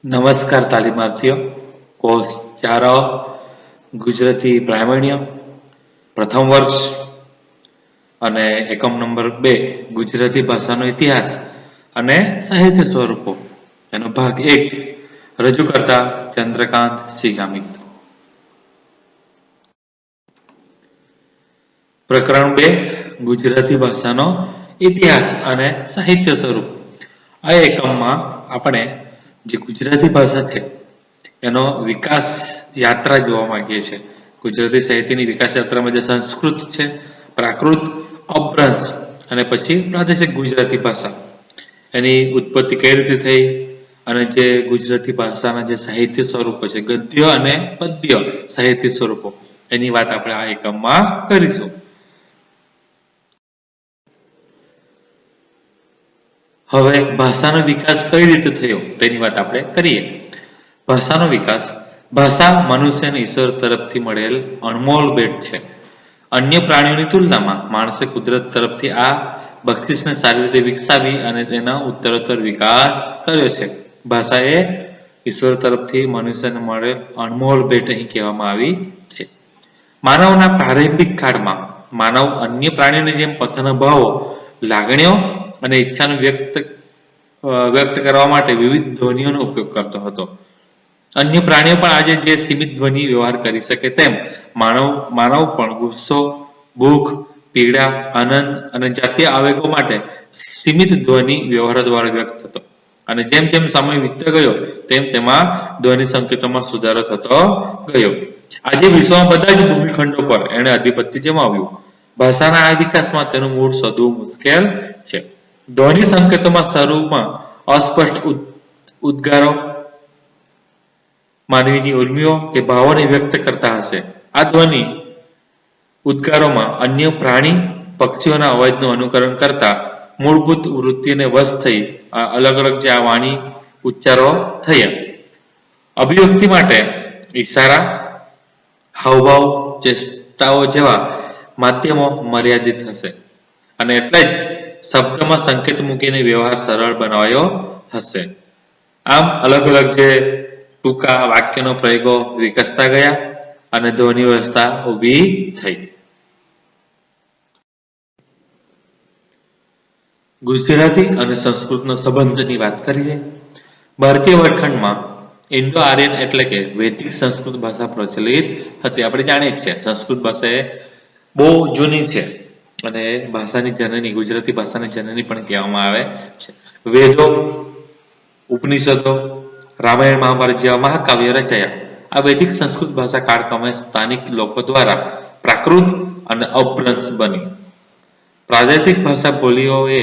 નમસ્કાર તાલીમાર્થીઓ. કોર્સ 4 ગુજરાતી પ્રામાણ્ય પ્રથમ વર્ષ અને એકમ નંબર 2 ગુજરાતી ભાષાનો ઇતિહાસ અને સાહિત્ય સ્વરૂપો એનો ભાગ 1 રજૂ કરતા ચંદ્રકાંત સિગામિત. પ્રકરણ 2 ગુજરાતી ભાષાનો ઇતિહાસ અને સાહિત્ય સ્વરૂપ. આ એકમમાં આપણે જે ગુજરાતી ભાષા છે એનો વિકાસ યાત્રા જોવા માંગીએ છીએ. ગુજરાતી સાહિત્યની વિકાસ યાત્રામાં જે સંસ્કૃત છે, પ્રાકૃત, અપભ્રંશ અને પછી પ્રાદેશિક ગુજરાતી ભાષા એની ઉત્પત્તિ કઈ રીતે થઈ અને જે ગુજરાતી ભાષાના જે સાહિત્ય સ્વરૂપો છે, ગદ્ય અને પદ્ય સાહિત્ય સ્વરૂપો, એની વાત આપણે આ એકમમાં કરીશું. હવે ભાષાનો વિકાસ કઈ રીતે થયો તેની વાત આપણે કરીએ. ભાષાનો વિકાસ. ભાષા મનુષ્ય અને ઈશ્વર તરફથી મળેલ અનમોલ ભેટ છે. અન્ય પ્રાણીઓની તુલનામાં માણસે કુદરત તરફથી આ બક્ષિસને સારી રીતે વિકસાવી અને તેનો ઉત્તરોત્તર વિકાસ કર્યો છે. ભાષા એ ઈશ્વર તરફથી મનુષ્યને મળેલ અનમોલ ભેટ અહીં કહેવામાં આવી છે. માનવના પ્રારંભિક કાળમાં માનવ અન્ય પ્રાણીઓની જેમ પોતાના ભાવો, લાગણીઓ અને ઈચ્છાને વ્યક્ત કરવા માટે વિવિધ ધ્વનિઓનો ઉપયોગ કરતો હતો. અન્ય પ્રાણીઓ પણ આજે જે સીમિત ધ્વનિ વ્યવહાર કરી શકે તેમ માનવ પણ ગુસ્સો, ભૂખ, પીડા, આનંદ અને જાતીય આવેગો માટે સીમિત ધ્વનિ વ્યવહાર દ્વારા વ્યક્ત થતો. અને જેમ જેમ સમય વીતતો ગયો તેમ તેમાં ધ્વનિ સંકેતોમાં સુધારો થતો ગયો. આજે વિશ્વમાં બધા જ ભૂમિખંડો પર એણે આધિપત્ય જમાવ્યું. ભાષાના આ વિકાસમાં તેનું મૂળ શોધવું મુશ્કેલ છે. ધ્વનિ સંકેતોમાં શરૂમાં અસ્પષ્ટ ઉદ્ગારો, માનવીની ઉર્મિઓ કે ભાવોને વ્યક્ત કરતા હશે. આ ધ્વનિ ઉદ્ગારોમાં અન્ય પ્રાણી, પક્ષીઓના અવાજનું અનુકરણ કરતા મૂળભૂત વૃત્તિને વશ થઈ અલગ અલગ જે આ વાણી ઉચ્ચારો થયા. અભિવ્યક્તિ માટે ઈશારા, હાવભાવ, ચેષ્ટાઓ જેવા માધ્યમો મર્યાદિત હશે અને એટલે જ શબ્દમાં સંકેત મૂકીને વ્યવહાર સરળ બનાવાયો હશે. આમ અલગ અલગ જે ટૂંકા વાક્યનો પ્રયોગો વિકસતા ગયા અને ધ્વનિ વ્યવસ્થા ઊભી થઈ. ગુજરાતી અને સંસ્કૃતનો સંબંધની વાત કરીએ. ભારતીય વર્ગખંડમાં ઇન્ડો આર્યન એટલે કે વૈદિક સંસ્કૃત ભાષા પ્રચલિત હતી. આપણે જાણીએ છીએ સંસ્કૃત ભાષા એ બહુ જૂની છે અને ભાષાની જનની, ગુજરાતી ભાષાની જનની પણ કહેવામાં આવે છે. વેદો, ઉપનિષદો, રામાયણ, મહાભારત જેવા મહાકાવ્ય રચાયા. આ વૈદિક સંસ્કૃત ભાષા કાળક્રમે સ્થાનિક લોકો દ્વારા પ્રાકૃત અને અપભ્રંશ બની. પ્રાદેશિક ભાષા બોલીઓએ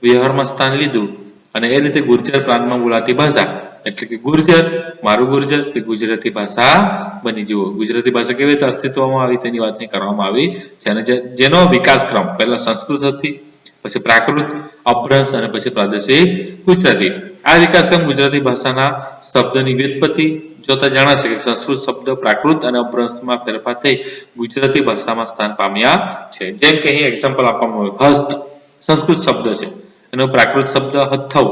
વ્યવહારમાં સ્થાન લીધું અને એ રીતે ગુર્જર પ્રાંતમાં બોલાતી ભાષા એટલે કે ગુર્જર, મારું ગુર્જર કે ગુજરાતી ભાષા બની. જુઓ, ગુજરાતી ભાષા કેવી રીતે અસ્તિત્વમાં આવી તેની વાત કરવામાં આવી છે. અને જેનો વિકાસ ક્રમ પહેલા સંસ્કૃત હતી, પછી પ્રાકૃત, અપભ્રંશ અને પછી પ્રાદેશિક ગુજરાતી. આ વિકાસક્રમ ગુજરાતી ભાષાના શબ્દની વ્યુત્પત્તિ જોતા જણાશે કે સંસ્કૃત શબ્દ પ્રાકૃત અને અપભ્રંશમાં ફેરફાર થઈ ગુજરાતી ભાષામાં સ્થાન પામ્યા છે. જેમ કે અહીં એક્ઝામ્પલ આપવામાં આવ્યું, હસ્ત સંસ્કૃત શબ્દ છે, એનો પ્રાકૃત શબ્દ હથ્થવ,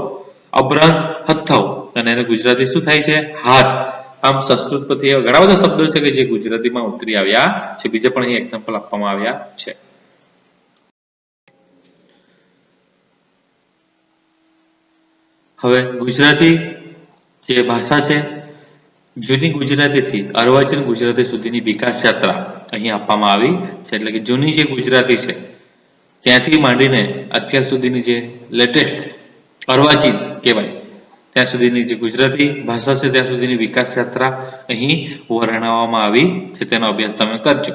અપભ્રંશ હથ્થવ અને એને ગુજરાતી શું થાય છે? હાથ. આમ સંસ્કૃત પરથી એવા ઘણા બધા શબ્દો છે કે જે ગુજરાતીમાં ઉતરી આવ્યા છે. બીજા પણ અહીં એક્ઝામ્પલ આપવામાં આવ્યા છે. હવે ગુજરાતી જે ભાષા છે, જૂની ગુજરાતીથી અર્વાચીન ગુજરાતી સુધીની વિકાસ યાત્રા અહીં આપવામાં આવી છે. એટલે કે જૂની જે ગુજરાતી છે ત્યાંથી માંડીને અત્યાર સુધીની જે લેટેસ્ટ અર્વાચીન કહેવાય ત્યાં સુધીની જે ગુજરાતી ભાષા છે ત્યાં સુધીની વિકાસ યાત્રા અહીં વર્ણવવામાં આવી છે. તેનો અભ્યાસ તમે કરજો.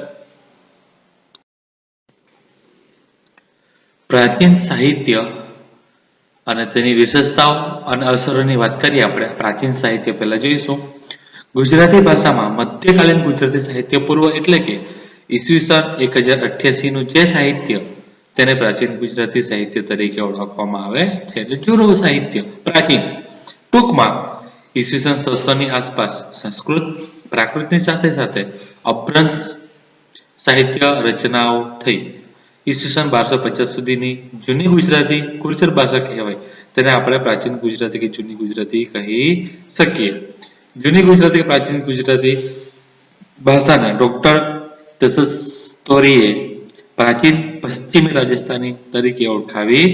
પ્રાચીન સાહિત્ય અને તેની વિશેષતાઓ અને અસરોની વાત કરીએ. આપણે પ્રાચીન સાહિત્ય પહેલા જોઈશું. ગુજરાતી ભાષામાં મધ્યકાલીન ગુજરાતી સાહિત્ય પૂર્વ એટલે કે ઈસવીસન 1088 નું જે સાહિત્ય તેને પ્રાચીન ગુજરાતી સાહિત્ય તરીકે ઓળખવામાં આવે છે. એટલે જૂનું સાહિત્ય, પ્રાચીન. ટૂંકમાં ઈસવીસન 700 ની આસપાસ સંસ્કૃત, પ્રાકૃતની સાથે સાથે અપભ્રંશ સાહિત્ય રચનાઓ થઈ. ઈસવીસન 1250 સુધીની જૂની ગુજરાતી ગુર્જર ભાષા કહેવાય. તેને આપણે પ્રાચીન ગુજરાતી કે જૂની ગુજરાતી કહી શકીએ. જૂની ગુજરાતી કે પ્રાચીન ગુજરાતી ભાષાને ડોક્ટર દસસ્તોરીએ પ્રાચીન પશ્ચિમી રાજસ્થાની તરીકે ઓળખાવી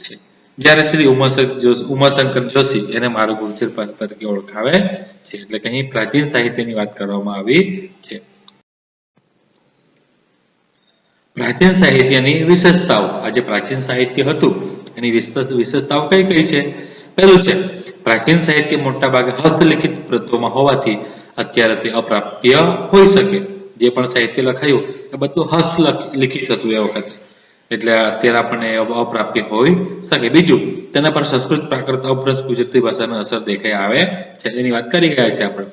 છે. જ્યારે શ્રી ઉમાશંકર જોશી એને મારું ગુર્જર તરીકે ઓળખાવે છે. એટલે કે અહીં પ્રાચીન સાહિત્યની વાત કરવામાં આવી છે. પ્રાચીન સાહિત્યની વિશેષતાઓ. આજે પ્રાચીન સાહિત્ય હતું એની વિશેષતાઓ કઈ કઈ છે? પહેલું છે પ્રાચીન સાહિત્ય મોટા ભાગે હસ્તલિખિત પ્રતોમાં હોવાથી અત્યારે તે અપ્રાપ્ય હોઈ શકે. જે પણ સાહિત્ય લખાયું એ બધું હસ્તલિખિત હતું એ વખતે, એટલે અત્યારે આપણને અપ્રાપ્ય હોઈ શકે. બીજું, તેના પર સંસ્કૃત, પ્રાકૃત, અપભ્રંશ ગુજરાતી ભાષાની અસર દેખાઈ આવે છે. એની વાત કરી ગયા છે આપણે.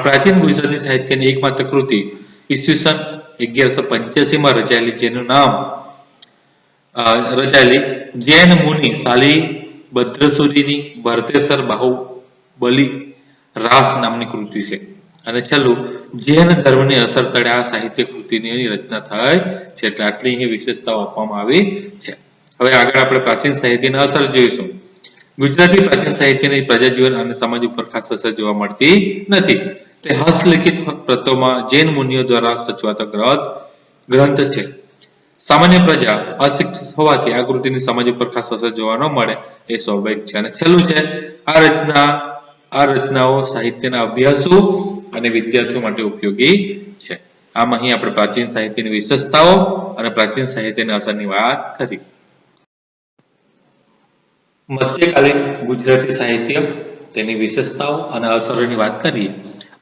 પ્રાચીન ગુજરાતી સાહિત્યની એકમાત્ર કૃતિ ઈસવીસન 1185 માં રચાયેલી, જેનું નામ જૈન મુનિ શાલી ભદ્રસુરીની ભરતેસર બાહુબલી રાસ નામની કૃતિ છે. અને છેલ્લું, જૈન ધર્મની અસર તળે આ સાહિત્ય કૃતિની રચના થઈ છે. એટલે આટલી અહીં વિશેષતાઓ આપવામાં આવી છે. હવે આગળ આપણે પ્રાચીન સાહિત્યની અસર જોઈશું. ગુજરાતી પ્રાચીન સાહિત્યની પ્રજાજીવન અને સમાજ ઉપર ખાસ અસર જોવા મળતી નથી. તે હસ્તલિખિત પ્રતોમાં જૈન મુનિઓ દ્વારા સચવાતો ગ્રંથ છે. સામાન્ય પ્રજા અશિક્ષિત હોવાથી આ કૃતિની સમાજ ઉપર ખાસ અસર જોવા ન મળે એ સ્વાભાવિક છે. અને છેલ્લું છે, આ રચનાઓ સાહિત્યના અભ્યાસો અને વિદ્યાર્થીઓ માટે ઉપયોગી છે. આમ અહીં આપણે પ્રાચીન સાહિત્યની વિશેષતાઓ અને પ્રાચીન સાહિત્યની અસરની વાત કરી. મધ્યકાલીન ગુજરાતી સાહિત્ય, તેની વિશેષતાઓ અને અસરોની વાત કરીએ.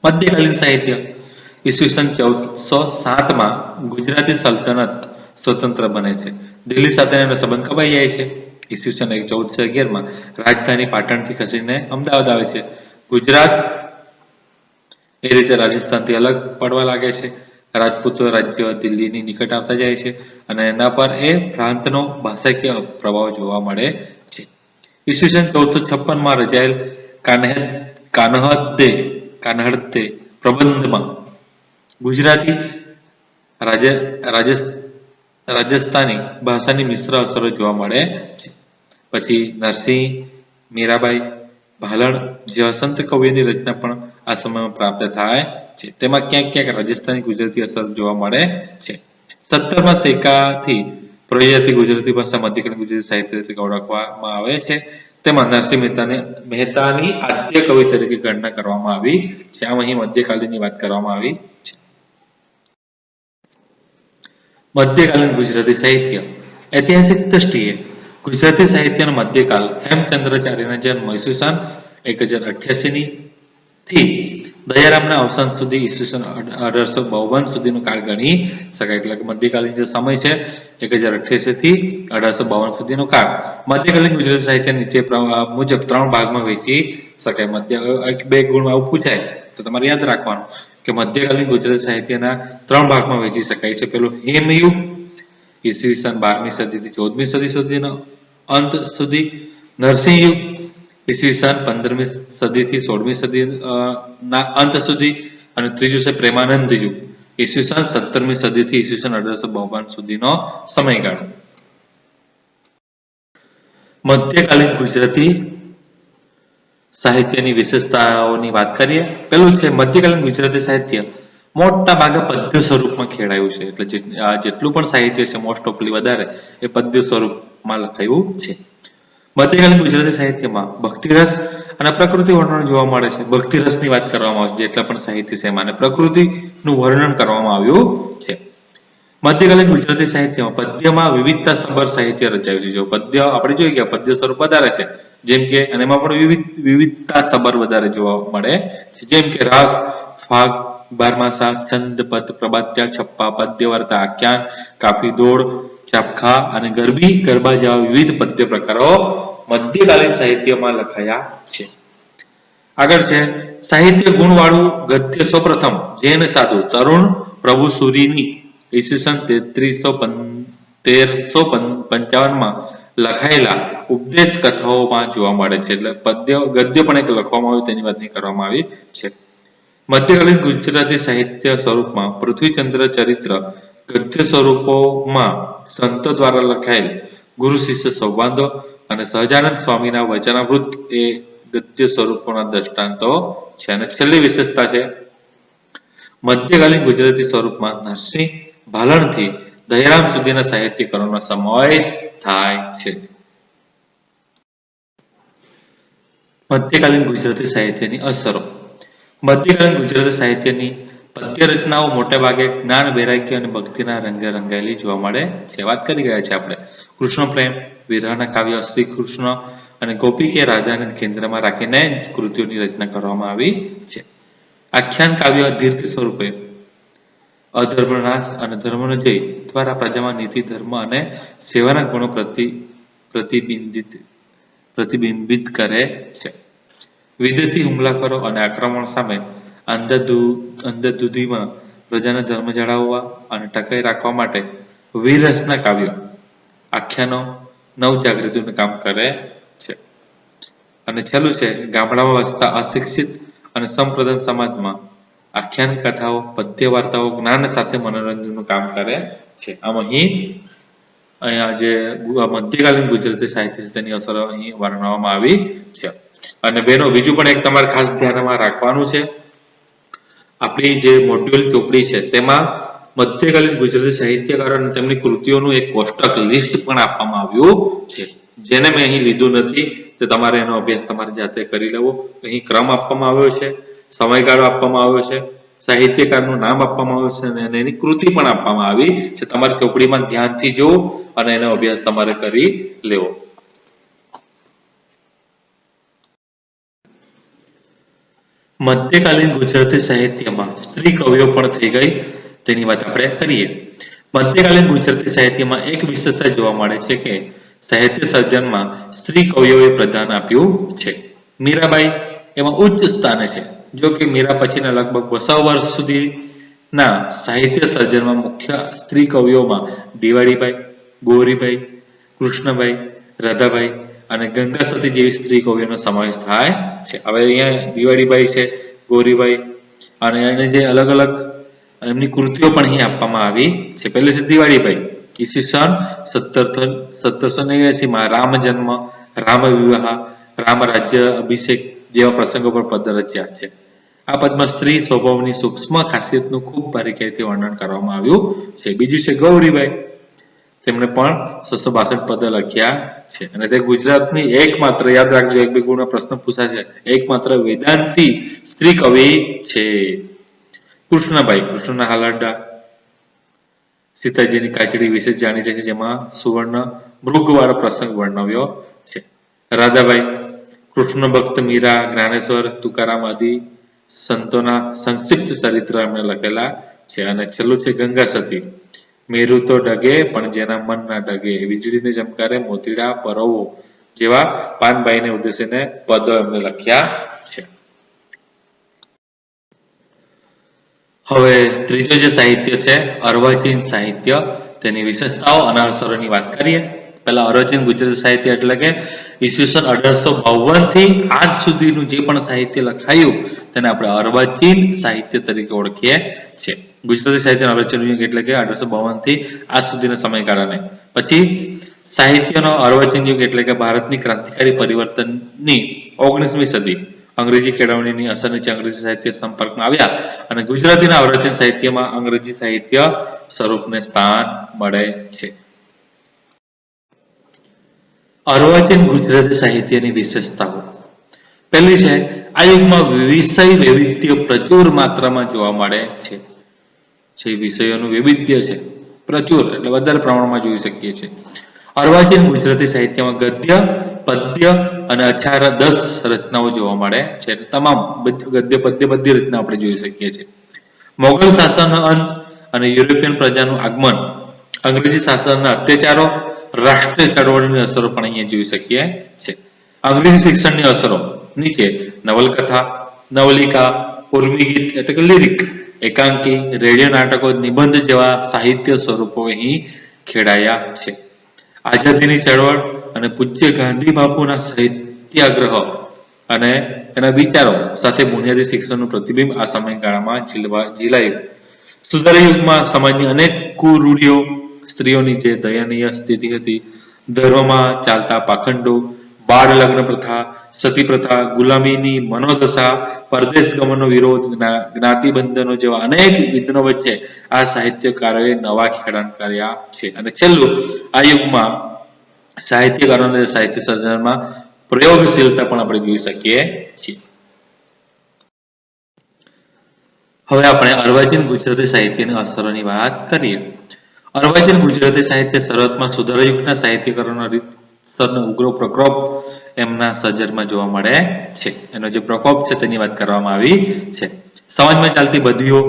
મધ્યકાલીન સાહિત્ય ઈસવીસન 1407 માં ગુજરાતી સલ્તનત સ્વતંત્ર બને છે. દિલ્હી સાથેનો સંબંધ કપાઈ જાય છે. ઈસવીસન 1411 માં રાજધાની પાટણથી ખસીને અમદાવાદ આવે છે. ગુજરાત એ રીતે રાજસ્થાનથી અલગ પડવા લાગે છે. રાજપૂતો રાજ્ય દિલ્હીની નિકટ આવતા જાય છે અને એના પર એ પ્રાંતનો ભાષાકીય પ્રભાવ જોવા મળે છે. ઈસવીસન 1456 માં રચાયેલ કાનહદે પ્રબંધમાં ગુજરાતી રાજસ્થાની ભાષાની મિશ્ર અસરો જોવા મળે છે. પછી નરસિંહ, મીરાબાઈ, ભાલણ જેવા સંત કવિઓની રચના પણ આ સમયમાં પ્રાપ્ત થાય છે. તેમાં ક્યાંક ક્યાંક રાજસ્થાની ગુજરાતી અસર જોવા મળે છે. 17મા સૈકાથી પ્રજાતિ ગુજરાતી ભાષા મધ્યકાલીન ગુજરાતી સાહિત્ય તરીકે ઓળખવામાં આવે છે. તેમાં નરસિંહ મહેતાની આદ્ય કવિ તરીકે ગણના કરવામાં આવી છે. આમ અહીં મધ્યકાલીનની વાત કરવામાં આવી છે. મધ્યકાલીન ગુજરાતી સાહિત્ય. ઐતિહાસિક દ્રષ્ટિએ ગુજરાતી સાહિત્યનો મધ્યકાલ હેમચંદ્રાચાર્યના જન્મ ઈસવીસન 1088 થી દયારામના અવસાન સુધી ઈસવીસન 1852 સુધીનો કાળ ગણી શકાય. એટલે કે મધ્યકાલીન જે સમય છે 1088 થી 1852 સુધીનો કાળ. મધ્યકાલીન ગુજરાતી સાહિત્ય નીચે મુજબ 3 ભાગમાં વહેંચી શકાય. બે ગુણમાં આવું પૂછાય તો તમારે યાદ રાખવાનું કે મધ્યકાલીન ગુજરાતી સાહિત્યના 3 ભાગમાં વહેંચી શકાય છે. પેલું હેમયુગ ઈસવીસન 12મી સદીથી 14મી સદી સુધીનો અંત સુધી, નરસિંહ યુગ ઈસવીસન 15મી સદીથી 16મી સદીના અંત સુધી, અને ત્રીજું છે પ્રેમાનંદ યુગ ઈસવીસન 17મી સદીથી ઈસવીસન 1852 સુધીનો સમયગાળો. મધ્યકાલીન ગુજરાતી સાહિત્યની વિશેષતાઓની વાત કરીએ. પેલું છે મધ્યકાલીન ગુજરાતી સાહિત્ય મોટા ભાગે પદ્ય સ્વરૂપમાં ખેડાયું છે. એટલે જેટલું પણ સાહિત્ય છે મોસ્ટ ઓફલી વધારે એ પદ્ય સ્વરૂપમાં લખાયું છે. મધ્યકાલીન ગુજરાતી સાહિત્યમાં ભક્તિરસ અને પ્રકૃતિ વર્ણન જોવા મળે છે. ભક્તિરસની વાત કરવામાં આવે છે જેટલા પણ સાહિત્ય છે એમાં, પ્રકૃતિનું વર્ણન કરવામાં આવ્યું છે. મધ્યકાલીન ગુજરાતી સાહિત્યમાં પદ્યમાં વિવિધતા સભર સાહિત્ય રચાયું છે. જો પદ્ય આપણે જોઈએ કે પદ્ય સ્વરૂપ વધારે છે, જેમ કે અને એમાં પણ વિવિધતા સભર વધારે જોવા મળે છે. જેમ કે રાસ, ફાગ, બારમાસા, છંદ, પદ, પ્રબાત્યા, છપ્પા, પદ્ય, વાર્તા, આખ્યાન, કાફી, દોડ, ચાપખા અને ગરબા જેવા વિવિધ પદ્ય પ્રકારો મધ્યકાલીન સાહિત્યમાં લખાયા છે. આગળ છે સાહિત્ય ગુણવાળું ગદ્ય. સૌપ્રથમ જૈન સાધુ તરુણ પ્રભુ સુરીની ઈસવીસન 1355 માં લખાયેલા ઉપદેશ કથાઓમાં જોવા મળે છે. એટલે ગદ્ય પણ એક લખવામાં આવ્યું તેની વાત કરવામાં આવી છે. મધ્યકાલીન ગુજરાતી સાહિત્ય સ્વરૂપમાં પૃથ્વીચંદ્ર ચરિત્ર ગદ્ય સ્વરૂપોમાં સંતો દ્વારા લખાયેલ ગુરુ શિષ્ય સંવાદો, અને સહજાનંદ સ્વામીના વચનામૃત એ ગદ્ય સ્વરૂપોના દ્રષ્ટાંતો છે. અને છેલ્લી વિશેષતા છે મધ્યકાલીન ગુજરાતી સ્વરૂપમાં નરસિંહ ભાલણથી દયારામ સુધીના સાહિત્યકારોનો સમાવેશ થાય છે. મધ્યકાલીન ગુજરાતી સાહિત્યની અસરો. મધ્યકાલીન ગુજરાતી સાહિત્યની પદ્ય રચનાઓ મોટે ભાગે જ્ઞાન, વૈરાગ્ય અને ભક્તિના રંગે રંગાયેલી જોવા મળે છે. વાત કરી ગયા છે આપણે કૃષ્ણ પ્રેમ, વિરહના કાવ્ય, શ્રી કૃષ્ણ અને ગોપી કે રાધાને કેન્દ્રમાં રાખીને કૃતિઓની રચના કરવામાં આવી છે. આખ્યાન કાવ્ય દીર્ઘ સ્વરૂપે અધર્મનાશ અને ધર્મનો જય દ્વારા પ્રજામાં નીતિ, ધર્મ અને સેવાના ગુણો પ્રતિબિંબિત કરે છે. વિદેશી હુમલાખોરો અને આક્રમણ સામે અંધાધૂંધીમાં પ્રજાને ધર્મ જાળવવા અને ટકાઈ રાખવા માટે વીરરસના કાવ્યો, આખ્યાનો નવજાગૃતિનું કામ કરે છે. અને છેલ્લું છે ગામડામાં વસતા અશિક્ષિત અને સંપ્રદાન સમાજમાં આખ્યાન કથાઓ, પદ્ય વાર્તાઓ જ્ઞાન સાથે મનોરંજનનું કામ કરે છે. આમ અહીંયા જે મધ્યકાલીન ગુજરાતી સાહિત્ય છે તેની અસરો અહીં વર્ણવવામાં આવી છે. અને બેનો બીજું પણ એક તમારે ખાસ ધ્યાનમાં રાખવાનું છે, આપણી જે મોડ્યુલ ચોપડી છે તેમાં મધ્યકાલીન ગુજરાતી સાહિત્યકારો અને તેમની કૃતિઓનું એક કોષ્ટક લિસ્ટ પણ આપવામાં આવ્યું છે, જેને મેં અહીં લીધું નથી. તો તમારે એનો અભ્યાસ તમારી જાતે કરી લેવો. અહીં ક્રમ આપવામાં આવ્યો છે, સમયગાળો આપવામાં આવ્યો છે, સાહિત્યકારનું નામ આપવામાં આવ્યું છે અને એની કૃતિ પણ આપવામાં આવી છે. તમારી ચોપડીમાં ધ્યાનથી જોવો અને એનો અભ્યાસ તમારે કરી લેવો. મધ્યકાલીન ગુજરાતી સાહિત્યમાં સ્ત્રી કવિઓ પણ થઈ ગઈ તેની વાત આપણે કરીએ. મધ્યકાલીન ગુજરાતી સાહિત્યમાં એક વિશેષતા જોવા મળે છે કે સાહિત્ય સર્જનમાં સ્ત્રી કવિઓએ પ્રદાન આપ્યું છે. મીરાબાઈ એમાં ઉચ્ચ સ્થાને છે. જો કે મીરા પછીના લગભગ 200 વર્ષ સુધીના સાહિત્ય સર્જનમાં મુખ્ય સ્ત્રી કવિઓમાં દિવાળીબાઈ, ગૌરીબાઈ, કૃષ્ણબાઈ, રાધાબાઈ અને ગંગા સતી જેવી સ્ત્રી કવિઓનો સમાવેશ થાય છે. હવે અહીંયા દિવાળીબાઈ છે, ગૌરીબાઈ અને એને જે અલગ અલગ એમની કૃતિઓ પણ અહીં આપવામાં આવી છે. પહેલી છે દિવાળીબાઈ, ઈસવીસન 1789 રામ જન્મ, રામ વિવાહ, રામ રાજ્ય અભિષેક જેવા પ્રસંગો પર પદ રચ્યા છે. આ પદમાં સ્ત્રી સ્વભાવની સૂક્ષ્મ ખાસિયતનું ખૂબ બારીકાઈથી વર્ણન કરવામાં આવ્યું છે. બીજું છે ગૌરીબાઈ, તેમણે પણ 762 પદ લખ્યા છે અને તે ગુજરાતની એકમાત્ર, યાદ રાખજો એક બે ગુણનો પ્રશ્ન પૂછાશે, એકમાત્ર વેદાંતી સ્ત્રી કવિ છે. કૃષ્ણબાઈ, કૃષ્ણના હાલરડા, સીતાજીની કાચડી વિશે જાણીતી છે, જેમાં સુવર્ણ મૃગવાળો પ્રસંગ વર્ણવ્યો છે. રાધાબાઈ, કૃષ્ણ ભક્ત, મીરા, જ્ઞાનેશ્વર, તુકારામ આદિ સંતોના સંક્ષિપ્ત ચરિત્ર એમણે લખેલા છે. અને છેલ્લું છે ગંગા સતી, મેરુ તો ડગે પણ જેના મન ના ડગે, વીજળીને ચમકારે મોતીડા પરવો જેવા પાનબાઈને ઉદ્દેશીને પદો એમણે લખ્યા છે. હવે ત્રીજો જે સાહિત્ય છે અર્વાચીન સાહિત્ય, તેની વિશેષતાઓ અને અસરોની વાત કરીએ. પહેલા અર્વાચીન ગુજરાતી સાહિત્ય એટલે કે ઈસવીસન 1852 થી આજ સુધીનું જે પણ સાહિત્ય લખાયું તેને આપણે અર્વાચીન સાહિત્ય તરીકે ઓળખીએ છીએ. ગુજરાતી સાહિત્ય અર્વાચીન યુગ એટલે કે 1852 થી આજ સુધીના સમયગાળાને. પછી સાહિત્યનો અર્વાચીન યુગ એટલે કે ભારતની ક્રાંતિકારી પરિવર્તનની 19મી સદી, અંગ્રેજી કેળવણીની અસર નીચે અંગ્રેજી સાહિત્ય સંપર્કમાં આવ્યા અને ગુજરાતીના અર્વાચીન સાહિત્યમાં અંગ્રેજી સાહિત્ય સ્વરૂપને સ્થાન મળે છે. અર્વાચીન ગુજરાતી સાહિત્યની વિશેષતાઓ. પહેલી છે આ યુગમાં વિષય વૈવિધ્ય પ્રચુર માત્રામાં જોવા મળે છે. જે વિષયોનું વૈવિધ્ય છે પ્રચુર એટલે વધારે પ્રમાણમાં જોઈ શકીએ છીએ. અર્વાચીન ગુજરાતી સાહિત્યમાં ગદ્ય, પદ્ય અને 10 રચનાઓ જોવા મળે છે. તમામ ગદ્ય, પદ્ય બધી રચના આપણે જોઈ શકીએ છીએ. મોગલ શાસનનો અંત અને યુરોપિયન પ્રજાનું આગમન, અંગ્રેજી શાસનના અત્યાચારો, રાષ્ટ્રીય ચળવળની અસરો પણ અહીંયા જોઈ શકીએ છીએ. અંગ્રેજી શિક્ષણની અસરો નીચે નવલકથા, નવલિકા, ઉર્મી ગીત એટલે કે લિરિક, એકાંકી, રેડિયો નાટકો, નિબંધ જેવા સાહિત્ય સ્વરૂપો અહીં ખેડાયા છે. આઝાદીની ચળવળ અને પૂજ્ય ગાંધી બાપુના સાહિત્યાગ્રહ અને એના વિચારો સાથે બુનિયાદી શિક્ષણનું પ્રતિબિંબ આ સમયગાળામાં ઝીલાયું. સુધારા યુગમાં સમાજની અનેક કુરૂઢિઓ, સ્ત્રીઓની જે દયનીય સ્થિતિ હતી, ધર્મમાં ચાલતા પાખંડો, બાળ લગ્ન પ્રથા, સતી પ્રથા, ગુલામીની મનોદશા, પરદેશ ગમનનો વિરોધ, જ્ઞાતિબંધનો જેવા અનેક વિઘ્નો વચ્ચે આ સાહિત્યકારોએ નવા ખેડાણ કર્યા છે. અને છેલ્લું, આ યુગમાં સાહિત્યકારોને સાહિત્ય સર્જનમાં પ્રયોગશીલતા પણ આપણે જોઈ શકીએ છીએ. હવે આપણે અર્વાચીન ગુજરાતી સાહિત્યની અસરોની વાત કરીએ. અર્વાચીન ગુજરાતી સાહિત્ય શરૂઆતમાં સુધારાયુગના સાહિત્યકારોના રીતસરનો ઉગ્ર પ્રકોપ એમના સર્જનમાં જોવા મળે છે. એનો જે પ્રકોપ છે તેની વાત કરવામાં આવી છે. સમાજમાં ચાલતી બધીઓ,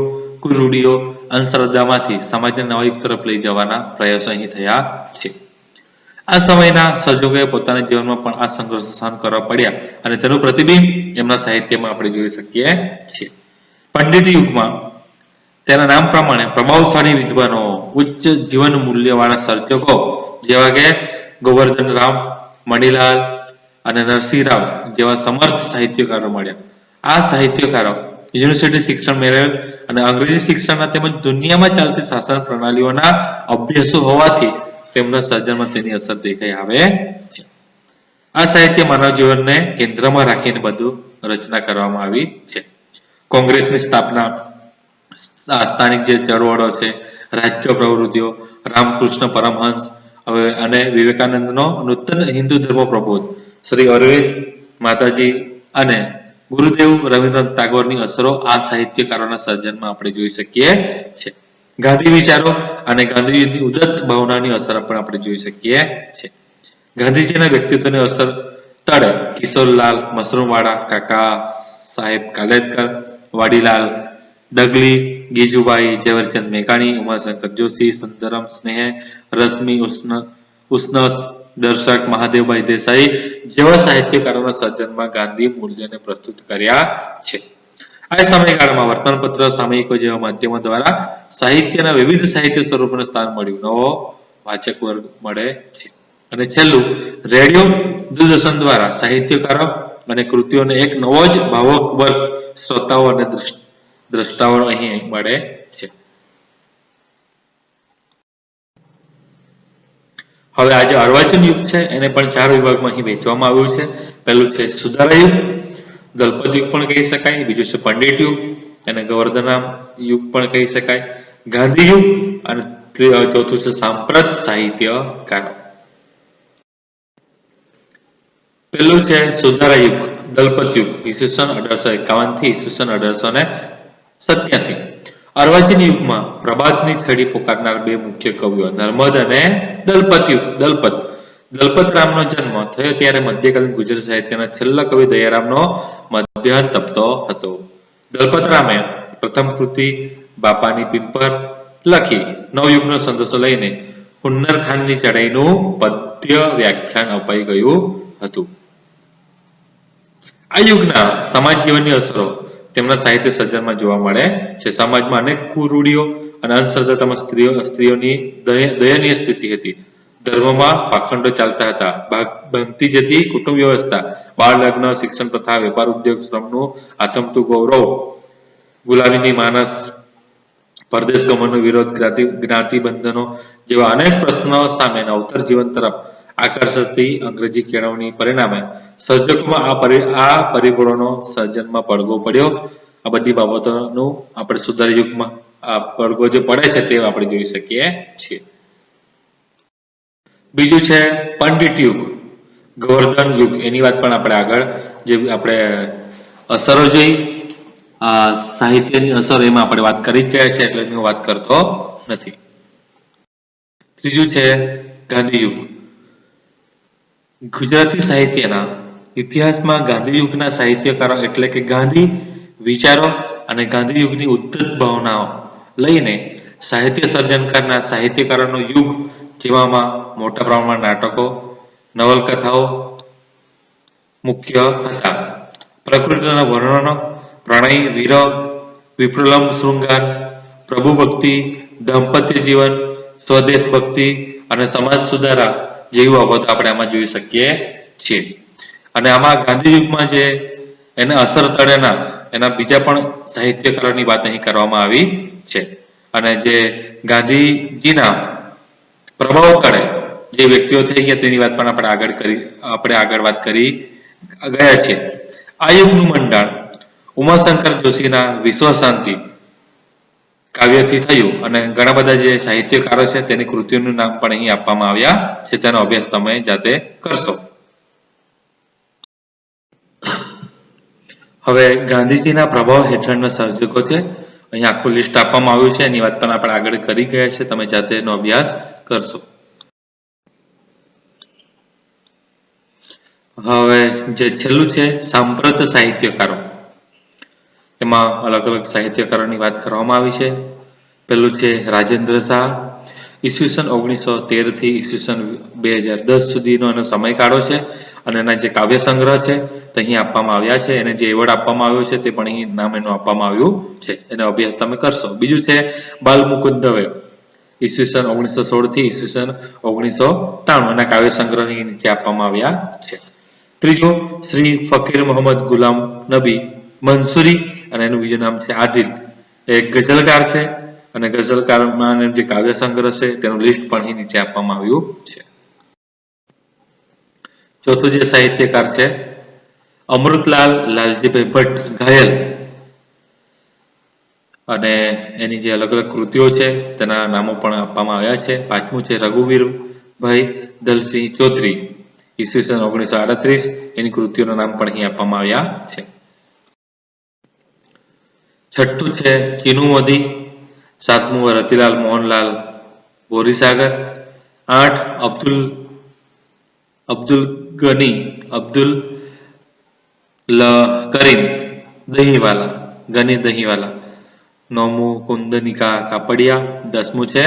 કુરૂડીઓ, અંધશ્રદ્ધામાંથી સમાજને નવા યુગ તરફ લઈ જવાના પ્રયાસો અહીં થયા છે. આ સમયના સર્જકોએ પોતાના જીવનમાં પણ આ સંઘર્ષ સહન કરવા પડ્યા અને તેનું પ્રતિબિંબ એમના સાહિત્યમાં આપણે જોઈ શકીએ છીએ. પંડિત યુગમાં તેના નામ પ્રમાણે પ્રભાવશાળી વિદ્વાનો, ઉચ્ચ જીવન મૂલ્યવાળા સર્જકો જેવા કે ગોવર્ધન રામ, મણિલાલ અને નરસિંહરાવ જેવા સમર્થ સાહિત્યકારો મળ્યા. આ સાહિત્યકારો યુનિવર્સિટી શિક્ષણ મેળવેલ અને અંગ્રેજી શિક્ષણના તેમજ દુનિયામાં ચાલતી શાસન પ્રણાલીઓના અભ્યાસો હોવાથી તેમના સર્જનમાં તેની અસર દેખાઈ આવે છે. આ સાહિત્ય માનવ જીવનને કેન્દ્રમાં રાખીને બધું રચના કરવામાં આવી છે. કોંગ્રેસની સ્થાપના, સ્થાનિક જે ચળવળો છે, રાજકીય પ્રવૃત્તિઓ, રામકૃષ્ણ પરમહંસ અને વિવેકાનંદનો નૂતન હિન્દુ ધર્મ પ્રબોધ, શ્રી અરવિંદ, માતાજી અને ગુરુદેવ રવિન્દ્રનાથ ટાગોરની અસરો આ સાહિત્યકારોના સર્જનમાં આપણે જોઈ શકીએ છીએ. ગાંધી વિચારો અને ગાંધીજીની ઉદાત્ત ભાવનાની અસર પણ આપણે જોઈ શકીએ છીએ. ગાંધીજીના વ્યક્તિત્વની અસર તળે કિશોરલાલ, મસરૂમવાળા, કાકા સાહેબ કાલેલકર, વાડીલાલ ડગલી, ગીજુભાઈ, ઝવેરચંદ મેઘાણી, ઉમાશંકર જોશી, સુંદરમ સ્નેહ, રશ્મિ ઉષ્ણસ, દર્શક મહાદેવભાઈ દેસાઈ જેવા સાહિત્યકારોના સર્જનમાં ગાંધી મૂલ્યને પ્રસ્તુત કર્યા છે. આ સમયગાળામાં વર્તમાનપત્ર, સામયિકો જેવા માધ્યમો દ્વારા સાહિત્યના વિવિધ સાહિત્ય સ્વરૂપોને સ્થાન મળ્યું, નવો વાચક વર્ગ મળે છે. અને છેલ્લું, રેડિયો, દૂરદર્શન દ્વારા સાહિત્યકારો અને કૃતિઓને એક નવો જ ભાવક વર્ગ, શ્રોતાઓ અને દ્રષ્ટાઓ અહીં મળે છે. હવે આજે અર્વાચીન યુગ છે એને પણ 4 વિભાગમાં અહીં વહેંચવામાં આવ્યું છે. પહેલું છે સુધારા યુગ, દલપત યુગ પણ કહી શકાય. બીજું છે પંડિત યુગ, એને ગોવર્ધનરામ યુગ પણ કહી શકાય, ગાંધી યુગ, અને ચોથું છે સાંપ્રત સાહિત્યકાર. પહેલું છે સુધારા યુગ, દલપત યુગ, ઈસવીસન 1851 થી ઈસવીસન 1887. અર્વાચીન યુગમાં પ્રભાતની છડી પોકારનાર 2 મુખ્ય કવિઓ નર્મદ અને દલપત યુગ. દલપત રામનો જન્મ થયો ત્યારે મધ્યકાલીન ગુજરાત સાહિત્યના છેલ્લા કવિ દયારામનો મધ્યાહન તપતો હતો. દલપત રામે પ્રથમ કૃતિ બાપાની પિંપર લખી નવયુગનો સંદેશો લઈને હુન્નર ખાનની ચડાઈનું પદ્ય વ્યાખ્યાન અપાઈ ગયું હતું. આ યુગના સમાજ જીવનની અસરો તેમના સાહિત્ય સર્જનમાં જોવા મળે છે. સમાજમાં અનેક કુરૂડીઓ અને અંધશ્રદ્ધામાં સ્ત્રીઓની દયનીય સ્થિતિ હતી. ધર્મમાં પાખંડો ચાલતા હતા. બનતી જતી કુટુંબ વ્યવસ્થા, બાળ લગ્ન, શિક્ષણ પ્રથા, વેપાર ઉદ્યોગ, શ્રમનું આથમતું ગૌરવ, ગુલામીની માનસ, પરદેશ ગમનનો વિરોધ, જ્ઞાતિબંધનો જેવા અનેક પ્રશ્નો સામે નવતર જીવન તરફ આકર્ષતી અંગ્રેજી કેળવણી પરિણામે સર્જકોમાં આ પરિબળોનો સર્જનમાં પડઘો પડ્યો. આ બધી બાબતોનું આપણે સુધાર યુગમાં આ પડઘો જે પડે છે તે આપણે જોઈ શકીએ છીએ. બીજું છે પંડિત યુગ, ગોવર્ધન યુગ. એની વાત પણ આપણે આગળ જે આપણે અસરો જોઈ સાહિત્યની અસર એમાં આપણે વાત કરી જ ગયા છે એટલે હું વાત કરતો નથી. ત્રીજું છે ગાંધી યુગ. ગુજરાતી સાહિત્યના ઇતિહાસમાં ગાંધી યુગના સાહિત્યકારો એટલે કે ગાંધી વિચારો અને ગાંધી યુગની ઉદ્ધત ભાવનાઓ લઈને સાહિત્ય સર્જન કરનાર સાહિત્યકારોનો યુગ જેવામાં મોટા પ્રમાણમાં નાટકો, નવલકથાઓ મુખ્ય હતા. પ્રકૃતિના વર્ણનો, પ્રણય, વિરહ, વિપ્લંબ શૃંગાર, પ્રભુ ભક્તિ, દાંપત્ય જીવન, સ્વદેશ ભક્તિ અને સમાજ સુધારા જેવી બાબતો આપણે આમાં જોઈ શકીએ છીએ. અને આમાં ગાંધી યુગમાં જે એના અસર તળેના એના બીજા પણ સાહિત્યકારોની વાત અહીં કરવામાં આવી છે. અને જે ગાંધીજીના પ્રભાવ તળે જે વ્યક્તિઓ થઈ ગયા તેની વાત પણ આપણે આગળ વાત કરી ગયા છે. આ યુગનું મંડાણ ઉમાશંકર જોશીના વિશ્વ શાંતિ કાવ્યથી થયું અને ઘણા બધા જે સાહિત્યકારો છે તેની કૃતિઓનું નામ પણ અહીં આપવામાં આવ્યા છે. તેનો અભ્યાસ તમે જાતે કરશો. હવે ગાંધીજીના પ્રભાવ હેઠળના સર્જકો છે. અહીં આખું લિસ્ટ આપવામાં આવ્યું છે. એની વાત પણ આપણે આગળ કરી ગયા છે. તમે જાતે એનો અભ્યાસ કરશો. હવે જે છેલ્લું છે સાંપ્રત સાહિત્યકારો. એમાં અલગ અલગ સાહિત્યકારોની વાત કરવામાં આવી છે. પેલું છે રાજેન્દ્ર શાહ. ઈસવીસન 1913 થી ઈસવીસન 2010 સુધીનો એનો સમયગાળો છે અને એના જે કાવ્ય સંગ્રહ છે તે અહીં આપવામાં આવ્યા છે. એને જે એવોર્ડ આપવામાં આવ્યો છે તે પણ અહીં નામ એનું આપવામાં આવ્યું છે. એનો અભ્યાસ તમે કરશો. બીજું છે બાલમુકુંદ દવે. ઈસવીસન 1916 થી ઈસવીસન 1993 એના કાવ્ય સંગ્રહ નીચે આપવામાં આવ્યા છે. ત્રીજું શ્રી ફકીર મોહમ્મદ ગુલામ નબી મંસૂરી અને એનું બીજું નામ છે આદિલ. એક ગઝલકાર છે અને ગઝલકારમાં જે કાવ્ય સંગ્રહ છે તેનું લિસ્ટ પણ અહીં નીચે આપવામાં આવ્યું છે. ચોથું જે સાહિત્યકાર છે અમૃતલાલ લાલજીભાઈ ભટ્ટ ઘાયલ અને એની જે અલગ અલગ કૃતિઓ છે તેના નામો પણ આપવામાં આવ્યા છે. પાંચમું છે રઘુવીરભાઈ દલસિંહ ચૌધરી. ઈસવીસન 1938 એની કૃતિઓના નામ પણ અહીં આપવામાં આવ્યા છે. છઠ્ઠું છે ચિનુમોદી. સાતમું રતિલાલ મોહનલાલ બોરીસાગર. 8 અબ્દુલ કરીમ દહીવાલા. 9મું કુંદનિકા કાપડિયા. 10મું છે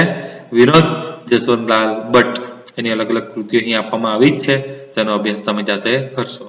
વિનોદ જસવંતલાલ ભટ્ટ. એની અલગ અલગ કૃતિઓ અહીં આપવામાં આવી જ છે. તેનો અભ્યાસ તમે જાતે કરશો.